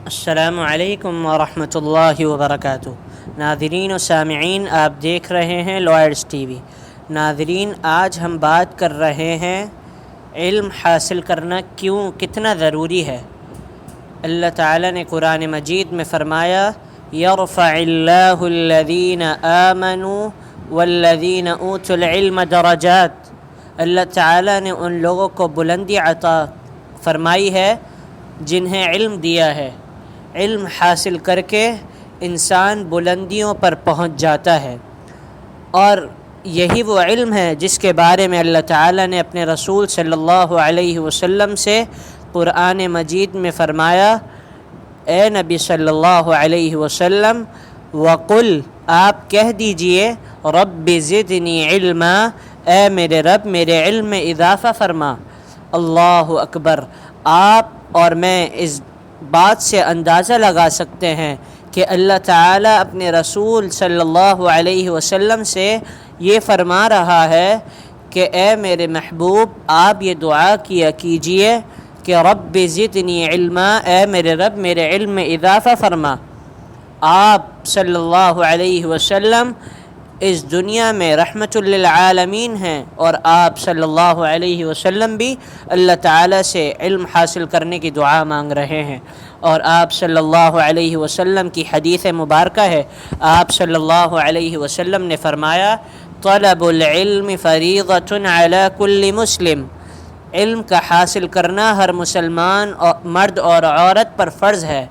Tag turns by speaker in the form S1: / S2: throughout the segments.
S1: السلام علیکم ورحمۃ اللہ وبرکاتہ۔ ناظرین و سامعین، آپ دیکھ رہے ہیں لوائرس ٹی وی۔ ناظرین، آج ہم بات کر رہے ہیں علم حاصل کرنا کتنا ضروری ہے۔ اللہ تعالیٰ نے قرآن مجید میں فرمایا، یرفع اللہ الذین آمنوا والذین اوتوا العلم درجات۔ اللہ تعالیٰ نے ان لوگوں کو بلندی عطا فرمائی ہے جنہیں علم دیا ہے۔ علم حاصل کر کے انسان بلندیوں پر پہنچ جاتا ہے، اور یہی وہ علم ہے جس کے بارے میں اللہ تعالیٰ نے اپنے رسول صلی اللہ علیہ وسلم سے قرآن مجید میں فرمایا، اے نبی صلی اللہ علیہ وسلم، وقل، آپ کہہ دیجئے، رب زدنی علما، اے میرے رب میرے علم میں اضافہ فرما۔ اللہ اکبر۔ آپ اور میں اس بات سے اندازہ لگا سکتے ہیں کہ اللہ تعالیٰ اپنے رسول صلی اللہ علیہ وسلم سے یہ فرما رہا ہے کہ اے میرے محبوب، آپ یہ دعا کیا کیجئے کہ رب زدنی علما، اے میرے رب میرے علم میں اضافہ فرما۔ آپ صلی اللہ علیہ وسلم اس دنیا میں رحمت للعالمین ہیں، اور آپ صلی اللہ علیہ وسلم بھی اللہ تعالیٰ سے علم حاصل کرنے کی دعا مانگ رہے ہیں۔ اور آپ صلی اللہ علیہ وسلم کی حدیث مبارکہ ہے، آپ صلی اللہ علیہ وسلم نے فرمایا، طلب العلم فریضۃ علی کل مسلم۔ علم کا حاصل کرنا ہر مسلمان مرد اور عورت پر فرض ہے۔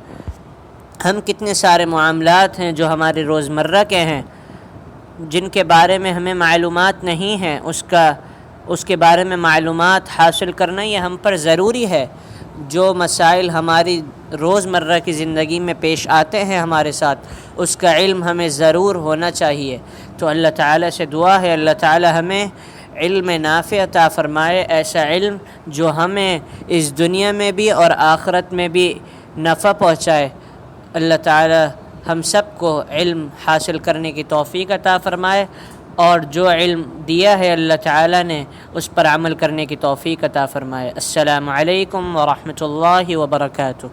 S1: ہم کتنے سارے معاملات ہیں جو ہمارے روزمرہ کے ہیں، جن کے بارے میں ہمیں معلومات نہیں ہیں، اس کے بارے میں معلومات حاصل کرنا یہ ہم پر ضروری ہے۔ جو مسائل ہماری روزمرہ کی زندگی میں پیش آتے ہیں ہمارے ساتھ، اس کا علم ہمیں ضرور ہونا چاہیے۔ تو اللہ تعالیٰ سے دعا ہے، اللہ تعالیٰ ہمیں علم نافع عطا فرمائے، ایسا علم جو ہمیں اس دنیا میں بھی اور آخرت میں بھی نفع پہنچائے۔ اللہ تعالیٰ ہم سب کو علم حاصل کرنے کی توفیق عطا فرمائے، اور جو علم دیا ہے اللہ تعالیٰ نے اس پر عمل کرنے کی توفیق عطا فرمائے۔ السلام علیکم ورحمۃ اللہ وبرکاتہ۔